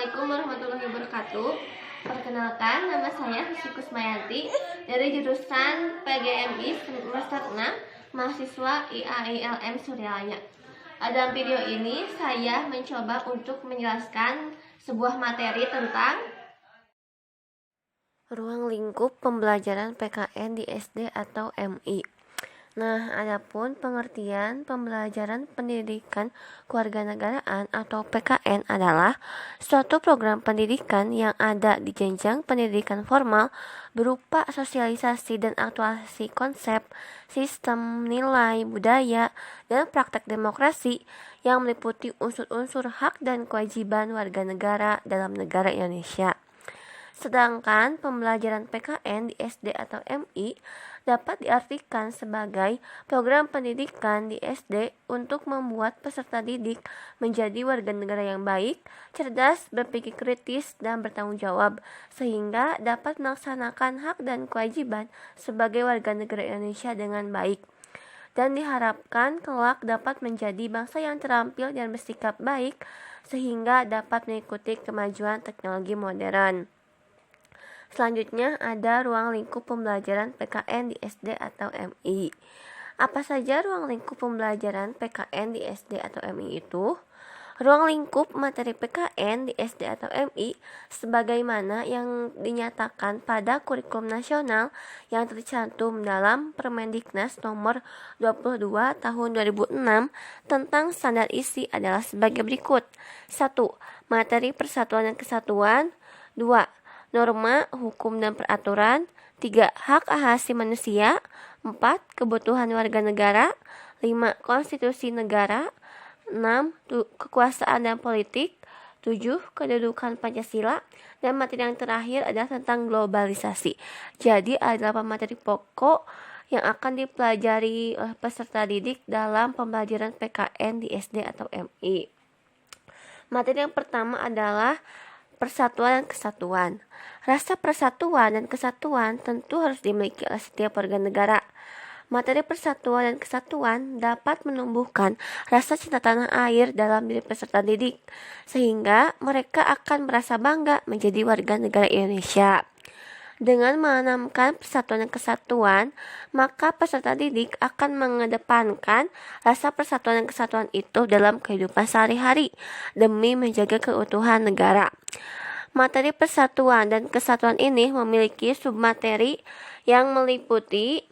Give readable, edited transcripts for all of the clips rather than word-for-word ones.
Assalamualaikum warahmatullahi wabarakatuh. Perkenalkan, nama saya Susi Kusmayanti dari jurusan PGMI semester 6, mahasiswa IAILM Suryalanya. Dalam video ini saya mencoba untuk menjelaskan sebuah materi tentang ruang lingkup pembelajaran PKN di SD atau MI. Nah, adapun pengertian pembelajaran pendidikan kewarganegaraan atau PKN adalah suatu program pendidikan yang ada di jenjang pendidikan formal berupa sosialisasi dan aktualisasi konsep, sistem, nilai, budaya, dan praktek demokrasi yang meliputi unsur-unsur hak dan kewajiban warga negara dalam negara Indonesia. Sedangkan pembelajaran PKN di SD atau MI dapat diartikan sebagai program pendidikan di SD untuk membuat peserta didik menjadi warga negara yang baik, cerdas, berpikir kritis, dan bertanggung jawab, sehingga dapat melaksanakan hak dan kewajiban sebagai warga negara Indonesia dengan baik. Dan diharapkan kelak dapat menjadi bangsa yang terampil dan bersikap baik, sehingga dapat mengikuti kemajuan teknologi modern. Selanjutnya ada ruang lingkup pembelajaran PKN di SD atau MI. Apa saja ruang lingkup pembelajaran PKN di SD atau MI itu? Ruang lingkup materi PKN di SD atau MI sebagaimana yang dinyatakan pada kurikulum nasional yang tercantum dalam Permendiknas nomor 22 tahun 2006 tentang standar isi adalah sebagai berikut. 1. Materi persatuan dan kesatuan. 2. Norma, hukum, dan peraturan. 3. Hak asasi manusia. 4. Kebutuhan warga negara. 5. Konstitusi negara. 6. Kekuasaan dan politik. 7. Kedudukan Pancasila. Dan materi yang terakhir adalah tentang globalisasi. Jadi ada 8 materi pokok yang akan dipelajari oleh peserta didik dalam pembelajaran PKN di SD atau MI. Materi yang pertama adalah persatuan dan kesatuan. Rasa persatuan dan kesatuan tentu harus dimiliki oleh setiap warga negara. Materi persatuan dan kesatuan dapat menumbuhkan rasa cinta tanah air dalam diri peserta didik, sehingga mereka akan merasa bangga menjadi warga negara Indonesia. Dengan menanamkan persatuan dan kesatuan, maka peserta didik akan mengedepankan rasa persatuan dan kesatuan itu dalam kehidupan sehari-hari demi menjaga keutuhan negara. Materi persatuan dan kesatuan ini memiliki submateri yang meliputi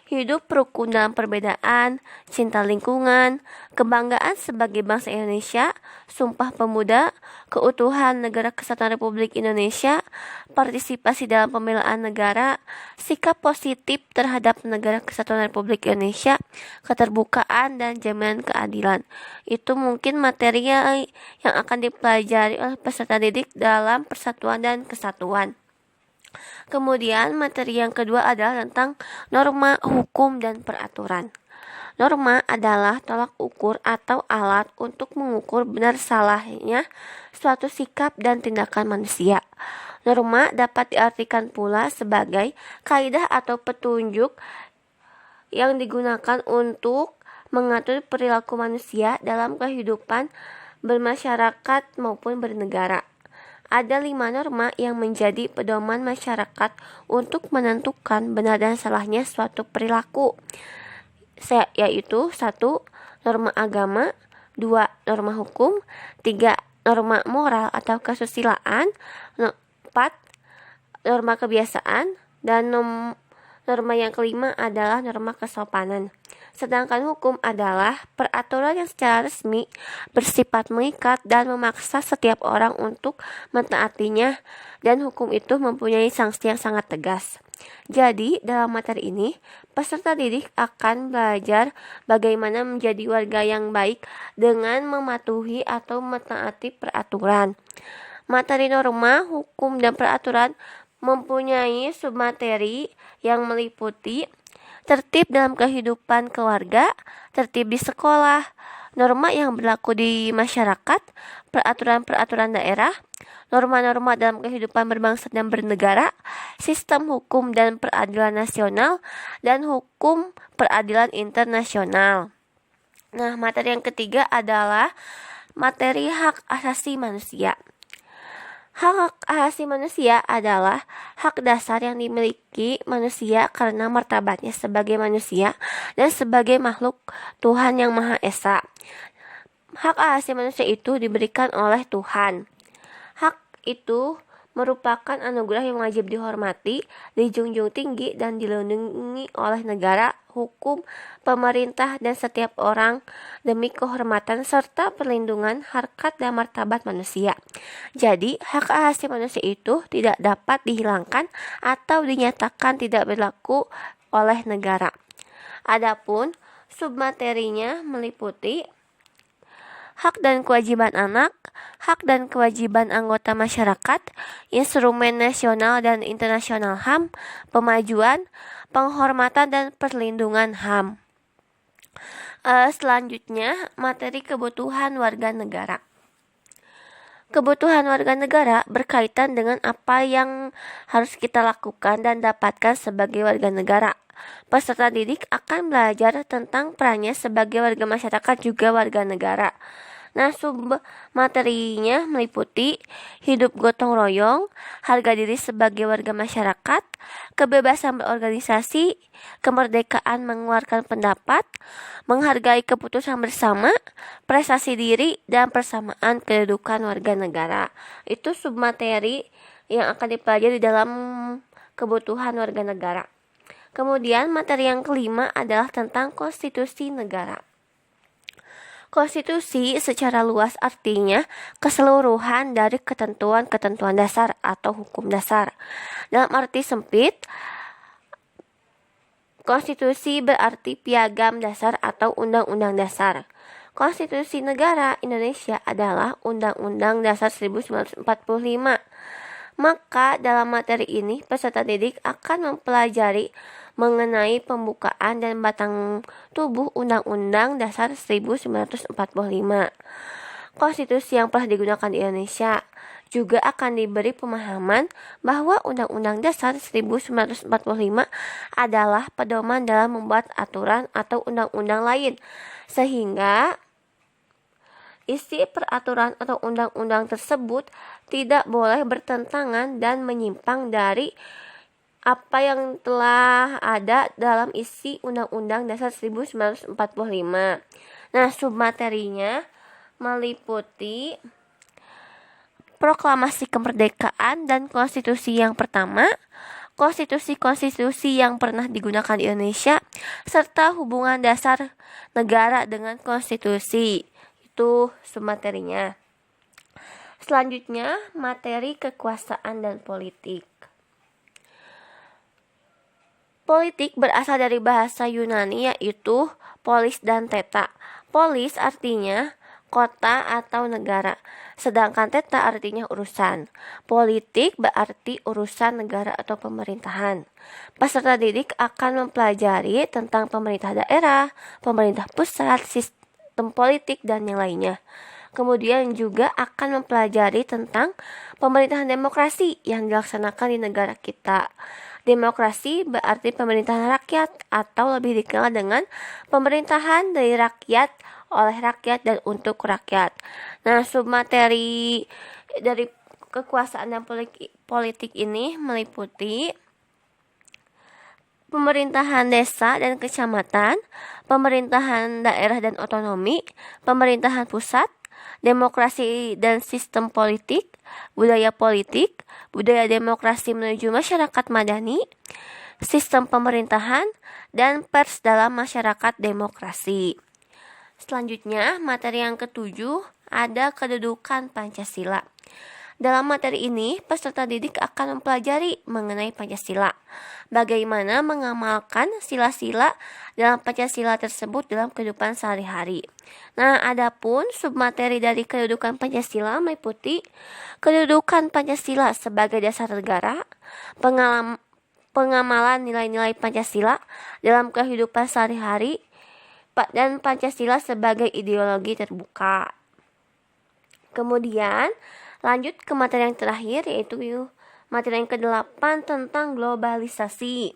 hidup rukun dalam perbedaan, cinta lingkungan, kebanggaan sebagai bangsa Indonesia, Sumpah Pemuda, keutuhan Negara Kesatuan Republik Indonesia, partisipasi dalam pembelaan negara, sikap positif terhadap Negara Kesatuan Republik Indonesia, keterbukaan, dan jaminan keadilan. Itu mungkin materi yang akan dipelajari oleh peserta didik dalam persatuan dan kesatuan. Kemudian materi yang kedua adalah tentang norma, hukum, dan peraturan. Norma adalah tolak ukur atau alat untuk mengukur benar salahnya suatu sikap dan tindakan manusia. Norma dapat diartikan pula sebagai kaidah atau petunjuk yang digunakan untuk mengatur perilaku manusia dalam kehidupan bermasyarakat maupun bernegara. Ada 5 norma yang menjadi pedoman masyarakat untuk menentukan benar dan salahnya suatu perilaku, yaitu 1. Norma agama, 2. Norma hukum, 3. Norma moral atau kesusilaan, 4. Norma kebiasaan, dan norma yang kelima adalah norma kesopanan. Sedangkan hukum adalah peraturan yang secara resmi bersifat mengikat dan memaksa setiap orang untuk mentaatinya, dan hukum itu mempunyai sanksi yang sangat tegas. Jadi, dalam materi ini, peserta didik akan belajar bagaimana menjadi warga yang baik dengan mematuhi atau mentaati peraturan. Materi norma, hukum, dan peraturan mempunyai submateri yang meliputi tertib dalam kehidupan keluarga, tertib di sekolah, norma yang berlaku di masyarakat, peraturan-peraturan daerah, norma-norma dalam kehidupan berbangsa dan bernegara, sistem hukum dan peradilan nasional, dan hukum peradilan internasional. Nah, materi yang ketiga adalah materi hak asasi manusia. Hak asasi manusia adalah hak dasar yang dimiliki manusia karena martabatnya sebagai manusia dan sebagai makhluk Tuhan yang Maha Esa. Hak asasi manusia itu diberikan oleh Tuhan. Hak itu merupakan anugerah yang wajib dihormati, dijunjung tinggi, dan dilindungi oleh negara, hukum, pemerintah, dan setiap orang demi kehormatan serta perlindungan harkat dan martabat manusia. Jadi, hak asasi manusia itu tidak dapat dihilangkan atau dinyatakan tidak berlaku oleh negara. Adapun submaterinya meliputi hak dan kewajiban anak, hak dan kewajiban anggota masyarakat, instrumen nasional dan internasional HAM, pemajuan, penghormatan dan perlindungan HAM. Selanjutnya, materi kebutuhan warga negara. Kebutuhan warga negara berkaitan dengan apa yang harus kita lakukan dan dapatkan sebagai warga negara. Peserta didik akan belajar tentang perannya sebagai warga masyarakat juga warga negara. Nah, submaterinya meliputi hidup gotong royong, harga diri sebagai warga masyarakat, kebebasan berorganisasi, kemerdekaan mengeluarkan pendapat, menghargai keputusan bersama, prestasi diri, dan persamaan kedudukan warga negara. Itu submateri yang akan dipelajari dalam kebutuhan warga negara. Kemudian materi yang kelima adalah tentang konstitusi negara. Konstitusi secara luas artinya keseluruhan dari ketentuan-ketentuan dasar atau hukum dasar. Dalam arti sempit, konstitusi berarti piagam dasar atau undang-undang dasar. Konstitusi negara Indonesia adalah Undang-Undang Dasar 1945. Maka dalam materi ini peserta didik akan mempelajari mengenai pembukaan dan batang tubuh Undang-Undang Dasar 1945. Konstitusi yang pernah digunakan di Indonesia juga akan diberi pemahaman bahwa Undang-Undang Dasar 1945 adalah pedoman dalam membuat aturan atau undang-undang lain, sehingga isi peraturan atau undang-undang tersebut tidak boleh bertentangan dan menyimpang dari apa yang telah ada dalam isi Undang-Undang Dasar 1945. Nah, submaterinya meliputi proklamasi kemerdekaan dan konstitusi yang pertama, konstitusi-konstitusi yang pernah digunakan di Indonesia, serta hubungan dasar negara dengan konstitusi. Itu submaterinya. Selanjutnya, materi kekuasaan dan politik. Politik berasal dari bahasa Yunani yaitu polis dan theta. Polis artinya kota atau negara, sedangkan theta artinya urusan. Politik berarti urusan negara atau pemerintahan. Peserta didik akan mempelajari tentang pemerintah daerah, pemerintah pusat, sistem politik, dan yang lainnya. Kemudian juga akan mempelajari tentang pemerintahan demokrasi yang dilaksanakan di negara kita. Demokrasi berarti pemerintahan rakyat atau lebih dikenal dengan pemerintahan dari rakyat, oleh rakyat, dan untuk rakyat. Nah, submateri dari kekuasaan dan politik ini meliputi pemerintahan desa dan kecamatan, pemerintahan daerah dan otonomi, pemerintahan pusat, demokrasi dan sistem politik, budaya politik, budaya demokrasi menuju masyarakat madani, sistem pemerintahan, dan pers dalam masyarakat demokrasi. Selanjutnya, materi yang ketujuh ada kedudukan Pancasila. Dalam materi ini, peserta didik akan mempelajari mengenai Pancasila, bagaimana mengamalkan sila-sila dalam Pancasila tersebut dalam kehidupan sehari-hari. Nah, adapun submateri dari kedudukan Pancasila meliputi kedudukan Pancasila sebagai dasar negara, pengamalan nilai-nilai Pancasila dalam kehidupan sehari-hari, dan Pancasila sebagai ideologi terbuka. Kemudian, lanjut ke materi yang terakhir, yaitu materi yang ke-8 tentang globalisasi.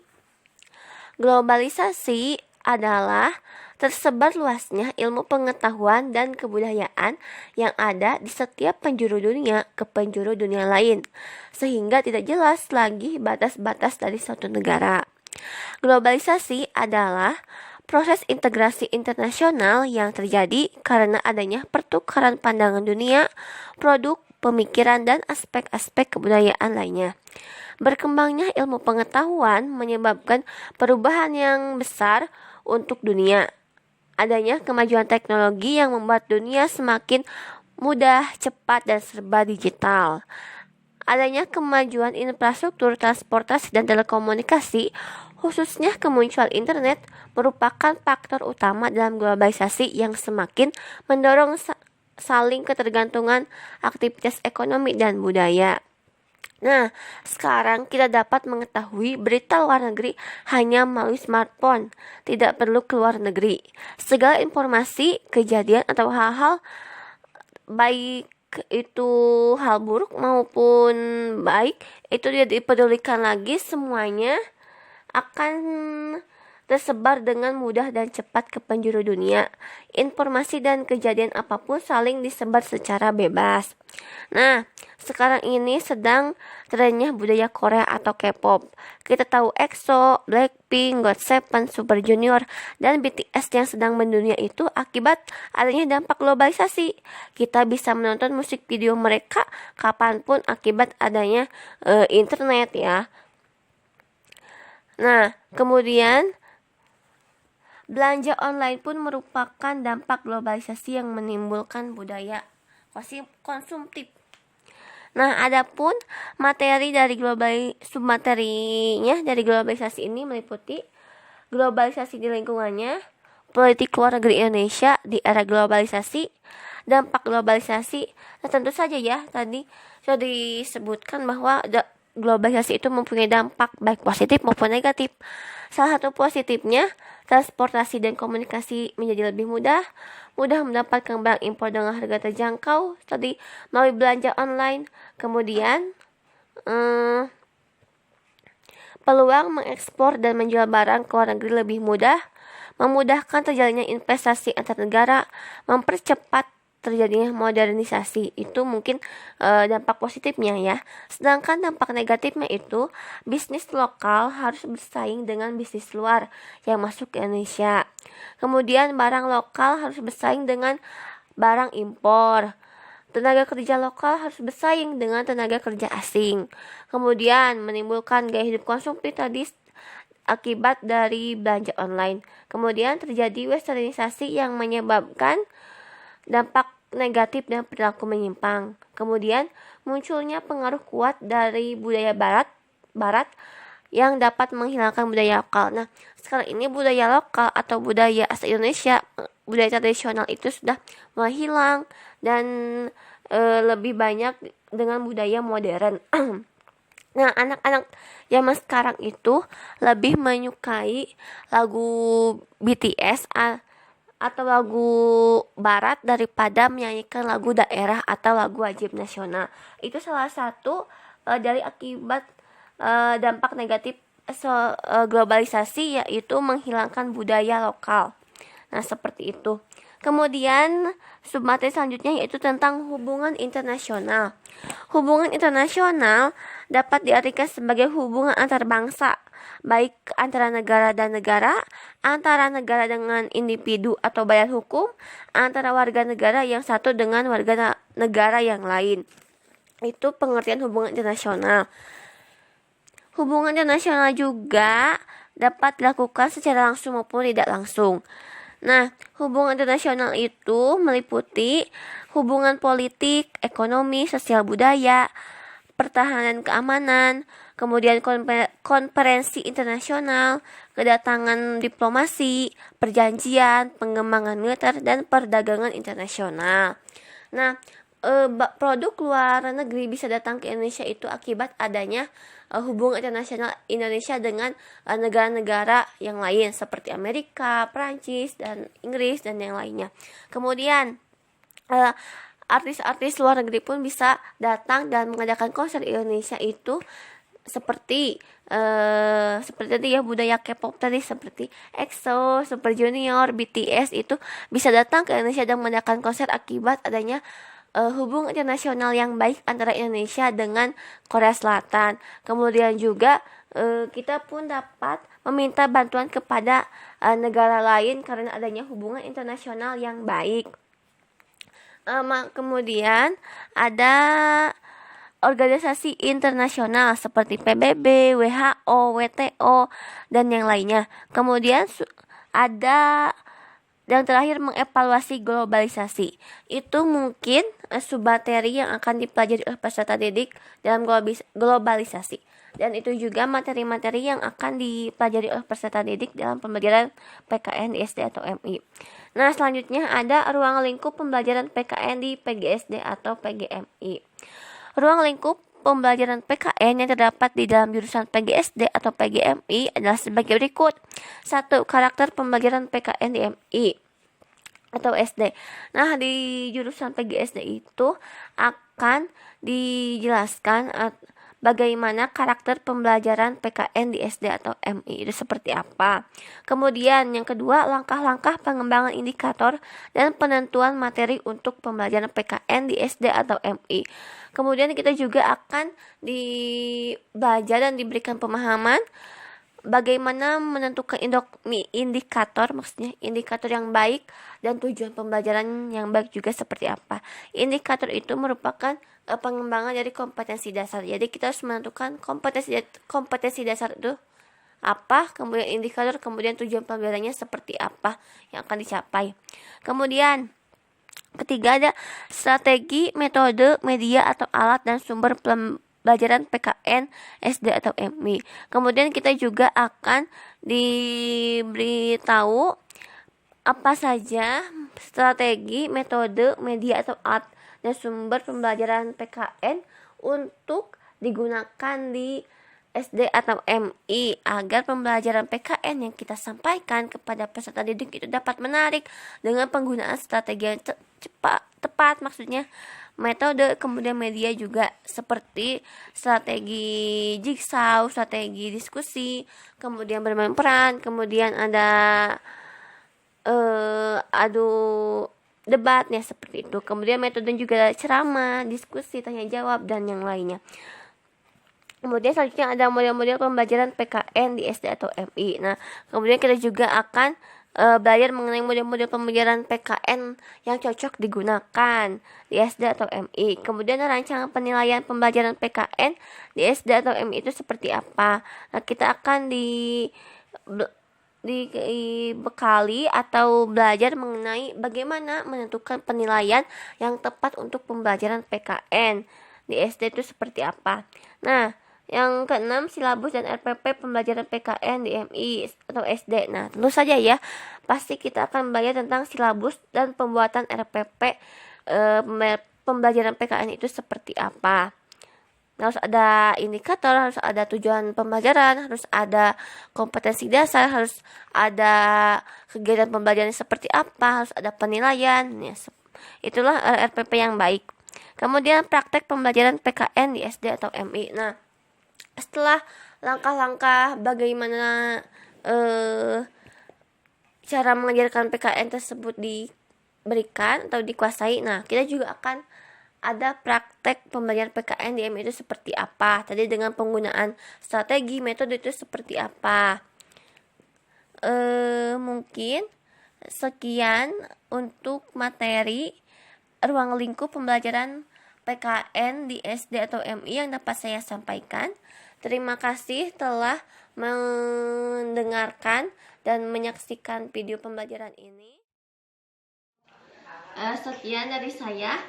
Globalisasi adalah tersebar luasnya ilmu pengetahuan dan kebudayaan yang ada di setiap penjuru dunia ke penjuru dunia lain, sehingga tidak jelas lagi batas-batas dari suatu negara. Globalisasi adalah proses integrasi internasional yang terjadi karena adanya pertukaran pandangan dunia, produk, pemikiran, dan aspek-aspek kebudayaan lainnya. Berkembangnya ilmu pengetahuan menyebabkan perubahan yang besar untuk dunia. Adanya kemajuan teknologi yang membuat dunia semakin mudah, cepat, dan serba digital. Adanya kemajuan infrastruktur transportasi dan telekomunikasi, khususnya kemunculan internet, merupakan faktor utama dalam globalisasi yang semakin mendorong saling ketergantungan aktivitas ekonomi dan budaya. Nah, sekarang kita dapat mengetahui berita luar negeri hanya melalui smartphone, tidak perlu keluar negeri. Segala informasi, kejadian, atau hal-hal baik itu hal buruk maupun baik itu tidak dipedulikan lagi, semuanya akan tersebar dengan mudah dan cepat ke penjuru dunia. Informasi dan kejadian apapun saling disebar secara bebas. Nah, sekarang ini sedang trennya budaya Korea atau K-pop. Kita tahu EXO, Blackpink, GOT7, Super Junior, dan BTS yang sedang mendunia itu akibat adanya dampak globalisasi. Kita bisa menonton musik video mereka kapanpun akibat adanya internet ya. Nah, kemudian belanja online pun merupakan dampak globalisasi yang menimbulkan budaya konsumtif. Nah, adapun materi dari submaterinya dari globalisasi ini meliputi globalisasi di lingkungannya, politik luar negeri Indonesia di era globalisasi, dampak globalisasi. Nah, tentu saja ya tadi sudah disebutkan bahwa globalisasi itu mempunyai dampak baik positif maupun negatif. Salah satu positifnya, transportasi dan komunikasi menjadi lebih mudah mendapatkan barang impor dengan harga terjangkau tadi melalui belanja online. Kemudian peluang mengekspor dan menjual barang ke luar negeri lebih mudah, memudahkan terjalinnya investasi antar negara, mempercepat terjadinya modernisasi. Itu mungkin dampak positifnya ya. Sedangkan dampak negatifnya itu bisnis lokal harus bersaing dengan bisnis luar yang masuk ke Indonesia. Kemudian barang lokal harus bersaing dengan barang impor. Tenaga kerja lokal harus bersaing dengan tenaga kerja asing. Kemudian menimbulkan gaya hidup konsumtif tadi akibat dari belanja online. Kemudian terjadi westernisasi yang menyebabkan dampak negatif dan perilaku menyimpang. Kemudian munculnya pengaruh kuat dari budaya barat yang dapat menghilangkan budaya lokal. Nah, sekarang ini budaya lokal atau budaya asal Indonesia, budaya tradisional itu sudah mulai hilang dan lebih banyak dengan budaya modern. Nah, anak-anak zaman sekarang itu lebih menyukai lagu BTS atau lagu barat daripada menyanyikan lagu daerah atau lagu wajib nasional. Itu salah satu dari akibat dampak negatif globalisasi, yaitu menghilangkan budaya lokal. Nah, seperti itu. Kemudian submateri selanjutnya yaitu tentang hubungan internasional. Hubungan internasional dapat diartikan sebagai hubungan antar bangsa, baik antara negara dan negara, antara negara dengan individu atau badan hukum, antara warga negara yang satu dengan warga negara yang lain. Itu pengertian hubungan internasional. Hubungan internasional juga dapat dilakukan secara langsung maupun tidak langsung. Nah, hubungan internasional itu meliputi hubungan politik, ekonomi, sosial budaya, pertahanan keamanan, kemudian konferensi internasional, kedatangan diplomasi, perjanjian, pengembangan militer, dan perdagangan internasional. Nah, produk luar negeri bisa datang ke Indonesia itu akibat adanya hubungan internasional Indonesia dengan negara-negara yang lain seperti Amerika, Prancis, dan Inggris, dan yang lainnya. Kemudian artis-artis luar negeri pun bisa datang dan mengadakan konser di Indonesia itu seperti tadi ya, budaya K-pop tadi seperti EXO, Super Junior, BTS itu bisa datang ke Indonesia dan mengadakan konser akibat adanya hubungan internasional yang baik antara Indonesia dengan Korea Selatan. Kemudian juga kita pun dapat meminta bantuan kepada negara lain karena adanya hubungan internasional yang baik. Kemudian ada organisasi internasional seperti PBB, WHO, WTO, dan yang lainnya. Kemudian ada yang terakhir, mengevaluasi globalisasi. Itu mungkin submateri yang akan dipelajari oleh peserta didik dalam globalisasi. Dan itu juga materi-materi yang akan dipelajari oleh peserta didik dalam pembelajaran PKN di SD atau MI. Nah, selanjutnya ada ruang lingkup pembelajaran PKN di PGSD atau PGMI. Ruang lingkup pembelajaran PKN yang terdapat di dalam jurusan PGSD atau PGMI adalah sebagai berikut. 1. Karakter pembelajaran PKN di MI atau SD. Nah, di jurusan PGSD itu akan dijelaskan bagaimana karakter pembelajaran PKN di SD atau MI itu seperti apa. Kemudian yang kedua, langkah-langkah pengembangan indikator dan penentuan materi untuk pembelajaran PKN di SD atau MI. Kemudian kita juga akan belajar dan diberikan pemahaman bagaimana menentukan indikator, maksudnya indikator yang baik dan tujuan pembelajaran yang baik juga seperti apa. Indikator itu merupakan pengembangan dari kompetensi dasar. Jadi kita harus menentukan kompetensi dasar itu apa, kemudian indikator, kemudian tujuan pembelajarannya seperti apa yang akan dicapai. Kemudian ketiga ada strategi, metode, media atau alat dan sumber pembelajaran PKN SD atau MI. Kemudian kita juga akan diberitahu apa saja strategi, metode, media atau alat dan sumber pembelajaran PKN untuk digunakan di SD atau MI agar pembelajaran PKN yang kita sampaikan kepada peserta didik itu dapat menarik dengan penggunaan strategi yang tepat, maksudnya metode, kemudian media juga seperti strategi jigsaw, strategi diskusi, kemudian bermain peran, kemudian ada adu debatnya seperti itu. Kemudian metode juga ceramah, diskusi, tanya jawab dan yang lainnya. Kemudian selanjutnya ada model-model pembelajaran PKN di SD atau MI. Nah, kemudian kita juga akan belajar mengenai model-model pembelajaran PKN yang cocok digunakan di SD atau MI. Kemudian rancangan penilaian pembelajaran PKN di SD atau MI itu seperti apa. Nah, kita akan dibekali atau belajar mengenai bagaimana menentukan penilaian yang tepat untuk pembelajaran PKN di SD itu seperti apa. Nah, yang keenam, silabus dan RPP pembelajaran PKN di MI atau SD. Nah, tentu saja ya, pasti kita akan belajar tentang silabus dan pembuatan RPP pembelajaran PKN itu seperti apa. Harus ada indikator, harus ada tujuan pembelajaran, harus ada kompetensi dasar, harus ada kegiatan pembelajaran seperti apa, harus ada penilaian. Ya, itulah RPP yang baik. Kemudian praktek pembelajaran PKN di SD atau MI. Nah, setelah langkah-langkah bagaimana cara mengajarkan PKN tersebut diberikan atau dikuasai, nah kita juga akan ada praktek pembelajaran PKN di MI itu seperti apa. Tadi dengan penggunaan strategi, metode itu seperti apa. Mungkin sekian untuk materi ruang lingkup pembelajaran PKN di SD atau MI yang dapat saya sampaikan. Terima kasih telah mendengarkan dan menyaksikan video pembelajaran ini. Sekian dari saya.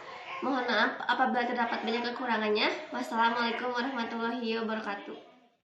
Mohon maaf apabila terdapat banyak kekurangannya. Wassalamualaikum warahmatullahi wabarakatuh.